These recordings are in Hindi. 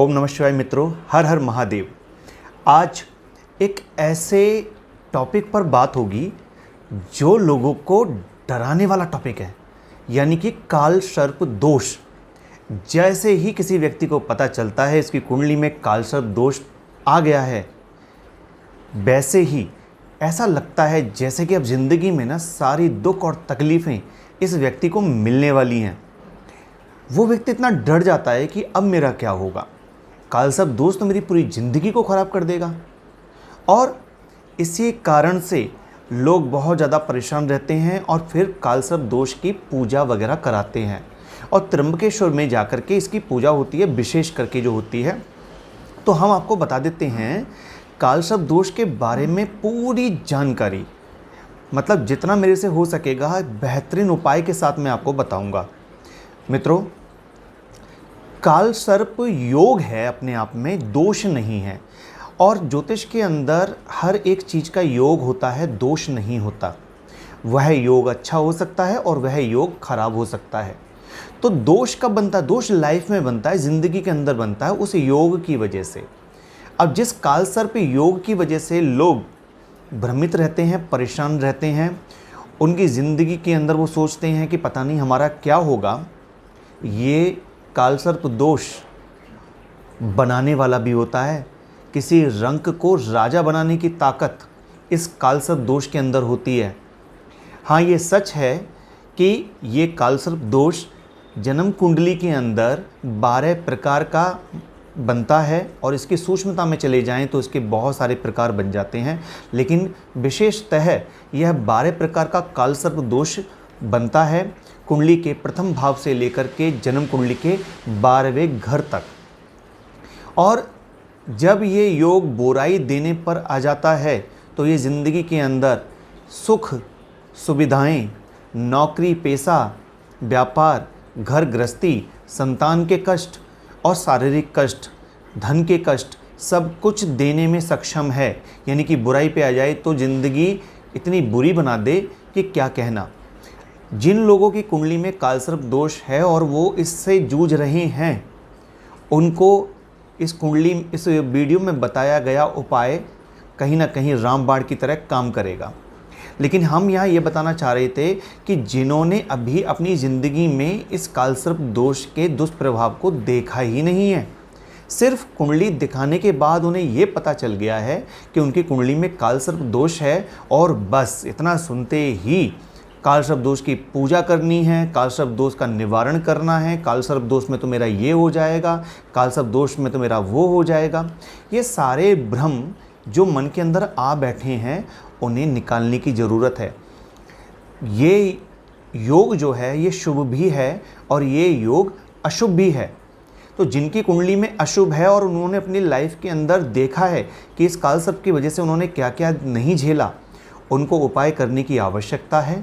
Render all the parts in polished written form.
ओम नमः शिवाय मित्रों, हर हर महादेव। आज एक ऐसे टॉपिक पर बात होगी जो लोगों को डराने वाला टॉपिक है, यानी कि काल सर्प दोष। जैसे ही किसी व्यक्ति को पता चलता है इसकी कुंडली में काल सर्प दोष आ गया है, वैसे ही ऐसा लगता है जैसे कि अब ज़िंदगी में ना सारी दुख और तकलीफ़ें इस व्यक्ति को मिलने वाली हैं। वो व्यक्ति इतना डर जाता है कि अब मेरा क्या होगा, काल सर्प दोष तो मेरी पूरी ज़िंदगी को ख़राब कर देगा। और इसी कारण से लोग बहुत ज़्यादा परेशान रहते हैं और फिर काल सर्प दोष की पूजा वगैरह कराते हैं और त्र्यंबकेश्वर में जाकर के इसकी पूजा होती है, विशेष करके जो होती है। तो हम आपको बता देते हैं काल सर्प दोष के बारे में पूरी जानकारी, मतलब जितना मेरे से हो सकेगा बेहतरीन उपाय के साथ मैं आपको बताऊंगा। मित्रों, काल सर्प योग है, अपने आप में दोष नहीं है। और ज्योतिष के अंदर हर एक चीज़ का योग होता है, दोष नहीं होता। वह योग अच्छा हो सकता है और वह योग खराब हो सकता है। तो दोष कब बनता है? दोष लाइफ में बनता है, ज़िंदगी के अंदर बनता है उस योग की वजह से। अब जिस काल सर्प योग की वजह से लोग भ्रमित रहते हैं, परेशान रहते हैं, उनकी ज़िंदगी के अंदर वो सोचते हैं कि पता नहीं हमारा क्या होगा, ये काल सर्प दोष बनाने वाला भी होता है। किसी रंक को राजा बनाने की ताकत इस काल सर्प दोष के अंदर होती है। हाँ, ये सच है कि ये काल सर्प दोष जन्म कुंडली के अंदर 12 प्रकार का बनता है और इसकी सूक्ष्मता में चले जाएं तो इसके बहुत सारे प्रकार बन जाते हैं। लेकिन विशेषतः यह 12 प्रकार का काल सर्प दोष बनता है कुंडली के प्रथम भाव से लेकर के जन्म कुंडली के 12वें घर तक। और जब ये योग बुराई देने पर आ जाता है तो ये ज़िंदगी के अंदर सुख, सुविधाएं, नौकरी पेशा, व्यापार, घर गृहस्थी, संतान के कष्ट और शारीरिक कष्ट, धन के कष्ट, सब कुछ देने में सक्षम है। यानी कि बुराई पे आ जाए तो ज़िंदगी इतनी बुरी बना दे कि क्या कहना। जिन लोगों की कुंडली में काल सर्प दोष है और वो इससे जूझ रहे हैं, उनको इस वीडियो में बताया गया उपाय कहीं ना कहीं रामबाण की तरह काम करेगा। लेकिन हम यहाँ ये बताना चाह रहे थे कि जिन्होंने अभी अपनी ज़िंदगी में इस काल सर्प दोष के दुष्प्रभाव को देखा ही नहीं है, सिर्फ कुंडली दिखाने के बाद उन्हें ये पता चल गया है कि उनकी कुंडली में काल सर्प दोष है और बस इतना सुनते ही काल सर्प दोष की पूजा करनी है, काल सर्प दोष का निवारण करना है, काल सर्प दोष में तो मेरा ये हो जाएगा, काल सर्प दोष में तो मेरा वो हो जाएगा। ये सारे भ्रम जो मन के अंदर आ बैठे हैं उन्हें निकालने की ज़रूरत है। ये योग जो है ये शुभ भी है और ये योग अशुभ भी है। तो जिनकी कुंडली में अशुभ है और उन्होंने अपनी लाइफ के अंदर देखा है कि इस काल सर्प की वजह से उन्होंने क्या क्या नहीं झेला, उनको उपाय करने की आवश्यकता है।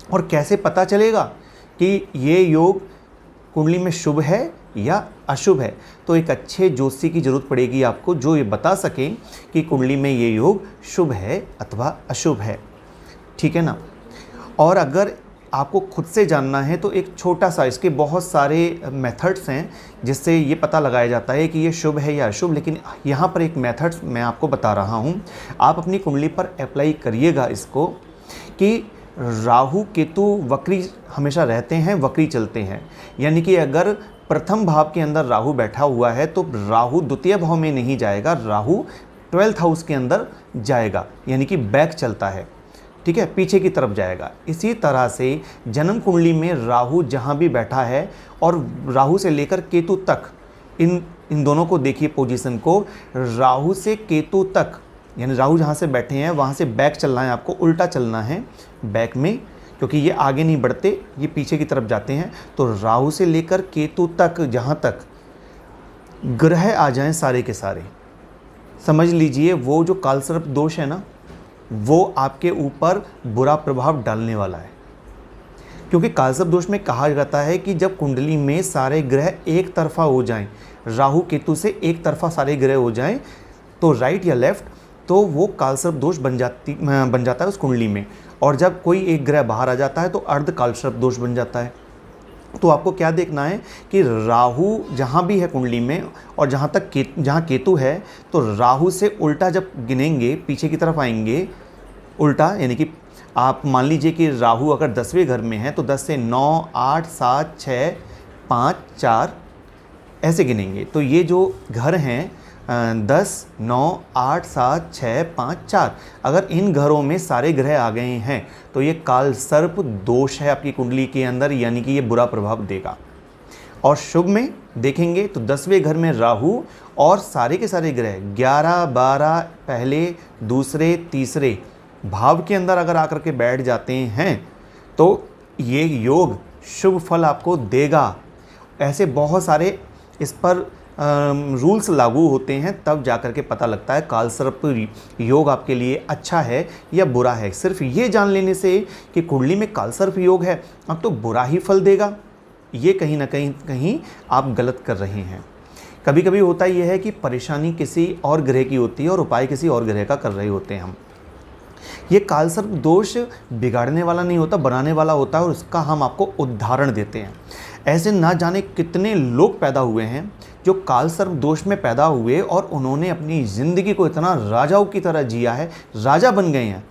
और कैसे पता चलेगा कि ये योग कुंडली में शुभ है या अशुभ है? तो एक अच्छे ज्योतिषी की ज़रूरत पड़ेगी आपको, जो ये बता सकें कि कुंडली में ये योग शुभ है अथवा अशुभ है। ठीक है ना? और अगर आपको खुद से जानना है तो एक छोटा सा, इसके बहुत सारे मेथड्स हैं जिससे ये पता लगाया जाता है कि ये शुभ है या अशुभ। लेकिन यहाँ पर एक मेथड्स मैं आपको बता रहा हूँ, आप अपनी कुंडली पर अप्लाई करिएगा इसको कि राहु केतु वक्री हमेशा रहते हैं, वक्री चलते हैं। यानी कि अगर प्रथम भाव के अंदर राहु बैठा हुआ है तो राहु द्वितीय भाव में नहीं जाएगा, राहु 12th हाउस के अंदर जाएगा, यानी कि बैक चलता है। ठीक है, पीछे की तरफ जाएगा। इसी तरह से जन्म कुंडली में राहु जहाँ भी बैठा है और राहु से लेकर केतु तक, इन दोनों को देखिए पोजीशन को, राहु से केतु तक, यानी राहु जहाँ से बैठे हैं वहाँ से बैक चलना है, आपको उल्टा चलना है बैक में, क्योंकि ये आगे नहीं बढ़ते, ये पीछे की तरफ जाते हैं। तो राहु से लेकर केतु तक जहाँ तक ग्रह आ जाएं सारे के सारे, समझ लीजिए वो जो काल सर्प दोष है ना, वो आपके ऊपर बुरा प्रभाव डालने वाला है। क्योंकि काल सर्प दोष में कहा जाता है कि जब कुंडली में सारे ग्रह एक तरफा हो जाएं, राहु केतु से एक तरफा सारे ग्रह हो जाएं, तो राइट या लेफ्ट, तो वो काल सर्प दोष बन जाता है उस कुंडली में। और जब कोई एक ग्रह बाहर आ जाता है तो अर्ध काल सर्प दोष बन जाता है। तो आपको क्या देखना है कि राहु जहाँ भी है कुंडली में, और जहाँ केतु है, तो राहु से उल्टा जब गिनेंगे, पीछे की तरफ आएंगे उल्टा, यानी कि आप मान लीजिए कि राहु अगर 10वें घर में है तो 10 से 9, 8, 7, 6, 5, 4 ऐसे गिनेंगे। तो ये जो घर हैं 10, 9, 8, 7, 6, 5, 4, अगर इन घरों में सारे ग्रह आ गए हैं तो ये काल सर्प दोष है आपकी कुंडली के अंदर, यानी कि ये बुरा प्रभाव देगा। और शुभ में देखेंगे तो 10वें घर में राहु और सारे के सारे ग्रह 11, 12 पहले, दूसरे, तीसरे भाव के अंदर अगर आकर के बैठ जाते हैं तो ये योग शुभ फल आपको देगा। ऐसे बहुत सारे इस पर रूल्स लागू होते हैं, तब जाकर के पता लगता है काल सर्प योग आपके लिए अच्छा है या बुरा है। सिर्फ ये जान लेने से कि कुंडली में काल सर्प योग है अब तो बुरा ही फल देगा, ये कहीं ना कहीं आप गलत कर रहे हैं। कभी कभी होता यह है कि परेशानी किसी और ग्रह की होती है और उपाय किसी और ग्रह का कर रहे होते हैं हम। ये काल सर्प दोष बिगाड़ने वाला नहीं होता, बनाने वाला होता है, और उसका हम आपको उदाहरण देते हैं। ऐसे ना जाने कितने लोग पैदा हुए हैं जो काल सर्प दोष में पैदा हुए और उन्होंने अपनी ज़िंदगी को इतना राजाओं की तरह जिया है, राजा बन गए हैं।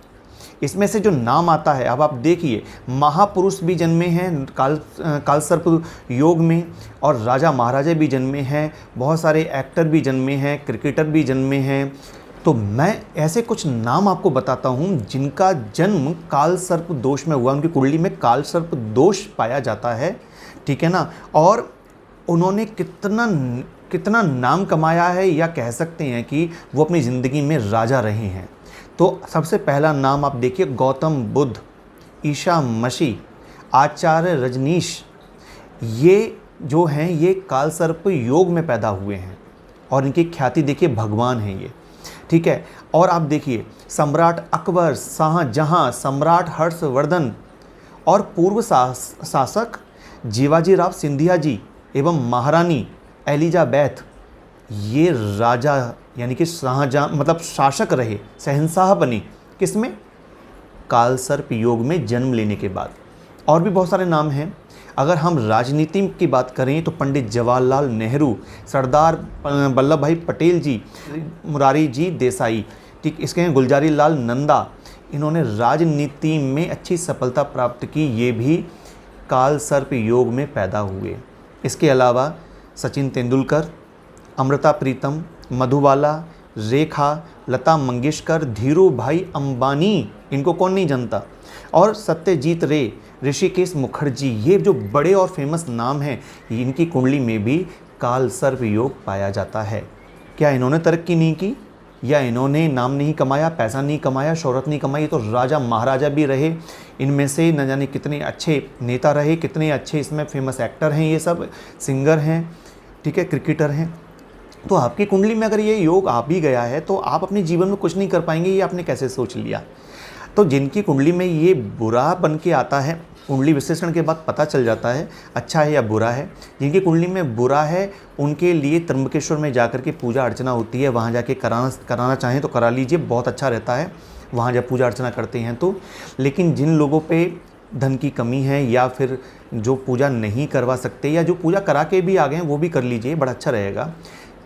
इसमें से जो नाम आता है, अब आप देखिए, महापुरुष भी जन्मे हैं काल सर्प योग में, और राजा महाराजा भी जन्मे हैं, बहुत सारे एक्टर भी जन्मे हैं, क्रिकेटर भी जन्मे हैं। तो मैं ऐसे कुछ नाम आपको बताता हूँ जिनका जन्म काल सर्प दोष में हुआ, उनकी कुंडली में काल सर्प दोष पाया जाता है, ठीक है ना। और उन्होंने कितना नाम कमाया है, या कह सकते हैं कि वो अपनी ज़िंदगी में राजा रहे हैं। तो सबसे पहला नाम आप देखिए, गौतम बुद्ध, ईशा मसीह, आचार्य रजनीश, ये जो हैं ये काल सर्प योग में पैदा हुए हैं और इनकी ख्याति देखिए भगवान हैं ये, ठीक है। और आप देखिए सम्राट अकबर, शाहजहां, सम्राट हर्षवर्धन और पूर्व शासक जीवाजी राव सिंधिया जी एवं महारानी एलिजाबेथ, ये राजा यानी कि शाहजहां मतलब शासक रहे, शहंशाह बने, किसमें? काल सर्प योग में जन्म लेने के बाद। और भी बहुत सारे नाम हैं। अगर हम राजनीति की बात करें तो पंडित जवाहरलाल नेहरू, सरदार वल्लभ भाई पटेल जी, मुरारी जी देसाई, ठीक, इसके हैं गुलजारी लाल नंदा, इन्होंने राजनीति में अच्छी सफलता प्राप्त की, ये भी काल सर्प योग में पैदा हुए। इसके अलावा सचिन तेंदुलकर, अमृता प्रीतम, मधुबाला, रेखा, लता मंगेशकर, धीरू भाई अंबानी, इनको कौन नहीं जानता, और सत्यजीत रे, ऋषिकेश मुखर्जी, ये जो बड़े और फेमस नाम हैं, इनकी कुंडली में भी काल सर्प योग पाया जाता है। क्या इन्होंने तरक्की नहीं की, या इन्होंने नाम नहीं कमाया, पैसा नहीं कमाया, शोहरत नहीं कमाई? तो राजा महाराजा भी रहे, इनमें से न जाने कितने अच्छे नेता रहे, कितने अच्छे इसमें फेमस एक्टर हैं, ये सब सिंगर हैं, ठीक है, क्रिकेटर हैं। तो आपकी कुंडली में अगर ये योग आ भी गया है तो आप अपने जीवन में कुछ नहीं कर पाएंगे, ये आपने कैसे सोच लिया? तो जिनकी कुंडली में ये बुरा बन के आता है, कुंडली विश्लेषण के बाद पता चल जाता है अच्छा है या बुरा है। जिनकी कुंडली में बुरा है उनके लिए त्र्यंबकेश्वर में जाकर के पूजा अर्चना होती है, वहाँ जाके कराना चाहें तो करा लीजिए, बहुत अच्छा रहता है वहाँ जब पूजा अर्चना करते हैं तो। लेकिन जिन लोगों पे धन की कमी है, या फिर जो पूजा नहीं करवा सकते, या जो पूजा करा के भी आ गए हैं वो भी कर लीजिए, बड़ा अच्छा रहेगा।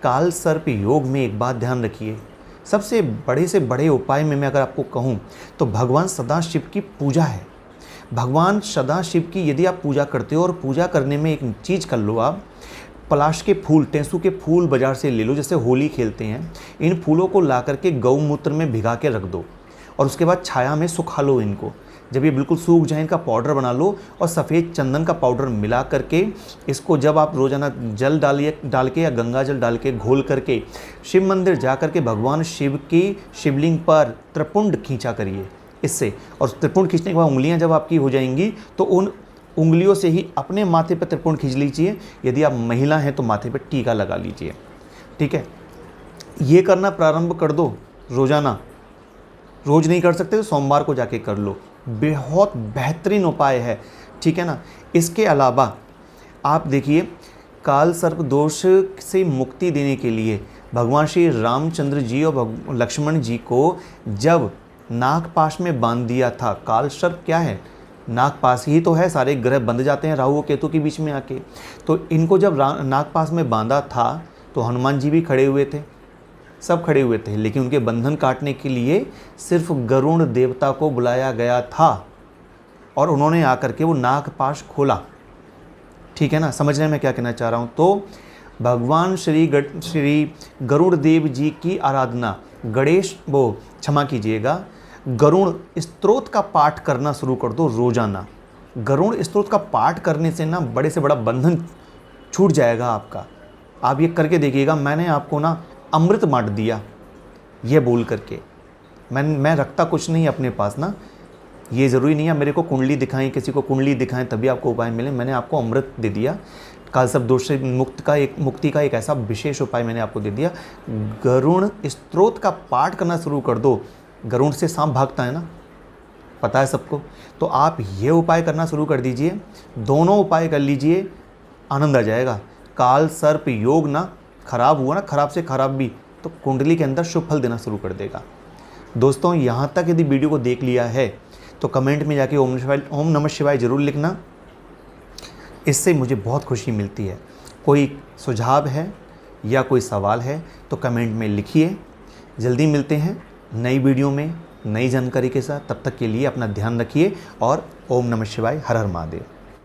काल सर्प योग में एक बात ध्यान रखिए, सबसे बड़े से बड़े उपाय में मैं अगर आपको कहूँ तो भगवान सदाशिव की पूजा है। भगवान सदाशिव की यदि आप पूजा करते हो, और पूजा करने में एक चीज़ कर लो, आप पलाश के फूल, टेंसू के फूल बाज़ार से ले लो, जैसे होली खेलते हैं, इन फूलों को ला करके गौमूत्र में भिगा के रख दो, और उसके बाद छाया में सुखा लो इनको। जब ये बिल्कुल सूख जाए इनका पाउडर बना लो, और सफ़ेद चंदन का पाउडर मिला करके इसको जब आप रोज़ाना जल डाल के या गंगा जल डाल के घोल करके शिव मंदिर जा कर के भगवान शिव की शिवलिंग पर त्रिपुंड खींचा करिए इससे। और त्रिपुंड खींचने के बाद उंगलियां जब आपकी हो जाएंगी तो उन उंगलियों से ही अपने माथे पर त्रिपुंड खींच लीजिए। यदि आप महिला हैं तो माथे पर टीका लगा लीजिए, ठीक है। ये करना प्रारंभ कर दो रोज़ाना, रोज़ नहीं कर सकते तो सोमवार को जाके कर लो, बहुत बेहतरीन उपाय है, ठीक है ना। इसके अलावा आप देखिए, काल सर्प दोष से मुक्ति देने के लिए भगवान श्री रामचंद्र जी और लक्ष्मण जी को जब नागपाश में बांध दिया था, काल सर्प क्या है? नागपाश ही तो है, सारे ग्रह बंध जाते हैं राहु और केतु के बीच में आके। तो इनको जब नागपाश में बांधा था तो हनुमान जी भी खड़े हुए थे, सब खड़े हुए थे, लेकिन उनके बंधन काटने के लिए सिर्फ गरुड़ देवता को बुलाया गया था और उन्होंने आकर के वो नागपाश खोला। ठीक है ना, समझ रहे हैं मैं क्या कहना चाह रहा हूँ। तो भगवान श्री गरुड़ देव जी की आराधना, क्षमा कीजिएगा, गरुड़ स्तोत्र का पाठ करना शुरू कर दो रोजाना। गरुड़ स्तोत्र का पाठ करने से ना बड़े से बड़ा बंधन छूट जाएगा आपका। आप ये करके देखिएगा, मैंने आपको ना अमृत बांट दिया ये बोल करके। मैं रखता कुछ नहीं अपने पास ना, ये ज़रूरी नहीं है मेरे को कुंडली दिखाएं, किसी को कुंडली दिखाएं तभी आपको उपाय मिले। मैंने आपको अमृत दे दिया, काल सर्प दोष से मुक्ति का एक ऐसा विशेष उपाय मैंने आपको दे दिया। गरुड़ स्तोत्र का पाठ करना शुरू कर दो। गरुड़ से सांप भागता है ना, पता है सबको। तो आप ये उपाय करना शुरू कर दीजिए, दोनों उपाय कर लीजिए, आनंद आ जाएगा। काल सर्प योग ना खराब हुआ ना, खराब से खराब भी, तो कुंडली के अंदर शुभ फल देना शुरू कर देगा। दोस्तों यहाँ तक यदि वीडियो को देख लिया है तो कमेंट में जाके ओम नमः शिवाय जरूर लिखना, इससे मुझे बहुत खुशी मिलती है। कोई सुझाव है या कोई सवाल है तो कमेंट में लिखिए। जल्दी मिलते हैं नई वीडियो में नई जानकारी के साथ। तब तक के लिए अपना ध्यान रखिए और ओम नमः शिवाय, हर हर महादेव।